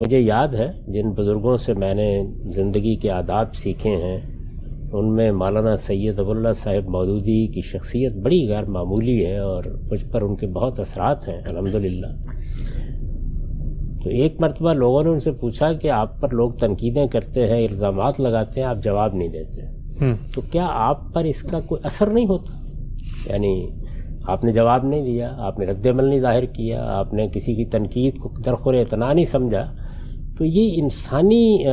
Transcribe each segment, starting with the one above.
مجھے یاد ہے جن بزرگوں سے میں نے زندگی کے آداب سیکھے ہیں ان میں مولانا سید ابو اللہ صاحب مودودی کی شخصیت بڑی غیر معمولی ہے اور مجھ پر ان کے بہت اثرات ہیں الحمدللہ۔ تو ایک مرتبہ لوگوں نے ان سے پوچھا کہ آپ پر لوگ تنقیدیں کرتے ہیں، الزامات لگاتے ہیں، آپ جواب نہیں دیتے، تو کیا آپ پر اس کا کوئی اثر نہیں ہوتا؟ یعنی آپ نے جواب نہیں دیا، آپ نے رد عمل نہیں ظاہر کیا، آپ نے کسی کی تنقید کو درخور اعتنا نہیں سمجھا، تو یہ انسانی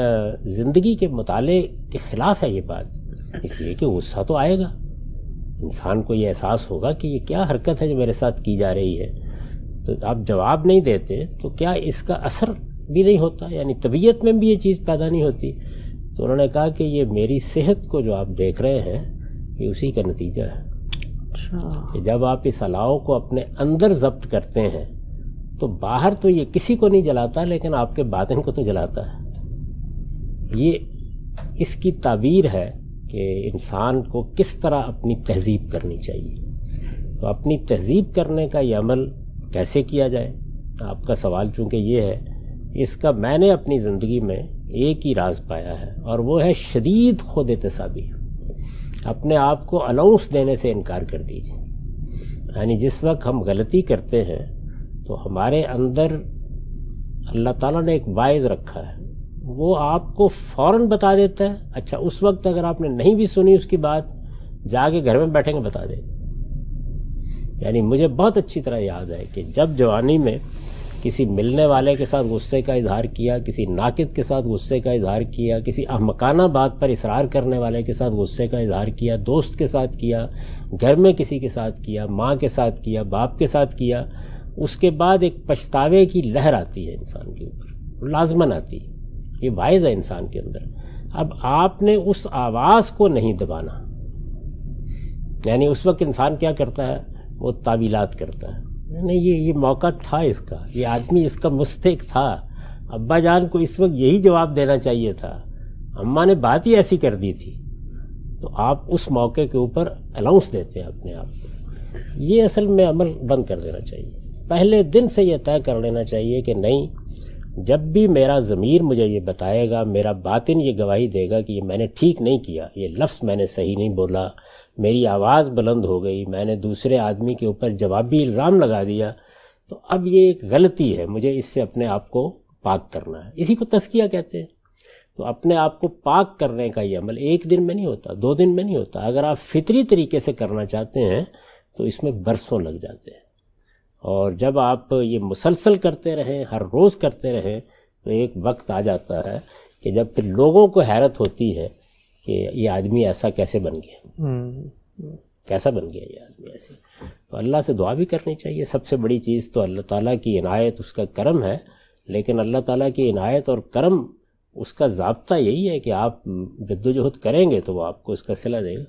زندگی کے مطالعے کے خلاف ہے یہ بات، اس لیے کہ غصہ تو آئے گا، انسان کو یہ احساس ہوگا کہ یہ کیا حرکت ہے جو میرے ساتھ کی جا رہی ہے، تو آپ جواب نہیں دیتے تو کیا اس کا اثر بھی نہیں ہوتا، یعنی طبیعت میں بھی یہ چیز پیدا نہیں ہوتی؟ تو انہوں نے کہا کہ یہ میری صحت کو جو آپ دیکھ رہے ہیں یہ اسی کا نتیجہ ہے کہ جب آپ اس الاؤ کو اپنے اندر ضبط کرتے ہیں تو باہر تو یہ کسی کو نہیں جلاتا لیکن آپ کے باطن کو تو جلاتا ہے۔ یہ اس کی تعبیر ہے کہ انسان کو کس طرح اپنی تہذیب کرنی چاہیے۔ تو اپنی تہذیب کرنے کا یہ عمل کیسے کیا جائے، آپ کا سوال چونکہ یہ ہے، اس کا میں نے اپنی زندگی میں ایک ہی راز پایا ہے اور وہ ہے شدید خود احتسابی۔ اپنے آپ کو الاؤنس دینے سے انکار کر دیجیے، یعنی جس وقت ہم غلطی کرتے ہیں تو ہمارے اندر اللہ تعالیٰ نے ایک باعث رکھا ہے، وہ آپ کو فوراً بتا دیتا ہے۔ اچھا اس وقت اگر آپ نے نہیں بھی سنی اس کی بات، جا کے گھر میں بیٹھیں گے بتا دے۔ یعنی مجھے بہت اچھی طرح یاد ہے کہ جب جوانی میں کسی ملنے والے کے ساتھ غصے کا اظہار کیا، کسی ناقد کے ساتھ غصے کا اظہار کیا، کسی احمقانہ بات پر اصرار کرنے والے کے ساتھ غصے کا اظہار کیا، دوست کے ساتھ کیا، گھر میں کسی کے ساتھ کیا، ماں کے ساتھ کیا، باپ کے ساتھ کیا، اس کے بعد ایک پچھتاوے کی لہر آتی ہے انسان کے اوپر، لازماً آتی ہے، یہ واعظ ہے انسان کے اندر۔ اب آپ نے اس آواز کو نہیں دبانا، یعنی اس وقت انسان کیا کرتا ہے، وہ تعویلات کرتا ہے، نہیں یہ موقع تھا اس کا، یہ آدمی اس کا مستحق تھا، ابا جان کو اس وقت یہی جواب دینا چاہیے تھا، اماں نے بات ہی ایسی کر دی تھی، تو آپ اس موقع کے اوپر الاؤنس دیتے ہیں اپنے آپ کو۔ یہ اصل میں عمل بند کر دینا چاہیے، پہلے دن سے یہ طے کر لینا چاہیے کہ نہیں، جب بھی میرا ضمیر مجھے یہ بتائے گا، میرا باطن یہ گواہی دے گا کہ یہ میں نے ٹھیک نہیں کیا، یہ لفظ میں نے صحیح نہیں بولا، میری آواز بلند ہو گئی، میں نے دوسرے آدمی کے اوپر جوابی الزام لگا دیا، تو اب یہ ایک غلطی ہے، مجھے اس سے اپنے آپ کو پاک کرنا ہے، اسی کو تزکیہ کہتے ہیں۔ تو اپنے آپ کو پاک کرنے کا یہ عمل ایک دن میں نہیں ہوتا، 2 دن میں نہیں ہوتا، اگر آپ فطری طریقے سے کرنا چاہتے ہیں تو اس میں برسوں لگ جاتے ہیں، اور جب آپ یہ مسلسل کرتے رہیں، ہر روز کرتے رہیں، تو ایک وقت آ جاتا ہے کہ جب پھر لوگوں کو حیرت ہوتی ہے کہ یہ آدمی ایسا کیسے بن گیا، کیسا بن گیا یہ آدمی ایسے۔ تو اللہ سے دعا بھی کرنی چاہیے، سب سے بڑی چیز تو اللہ تعالیٰ کی عنایت، اس کا کرم ہے، لیکن اللہ تعالیٰ کی عنایت اور کرم اس کا ضابطہ یہی ہے کہ آپ جدوجہد کریں گے تو وہ آپ کو اس کا صلہ دے گا۔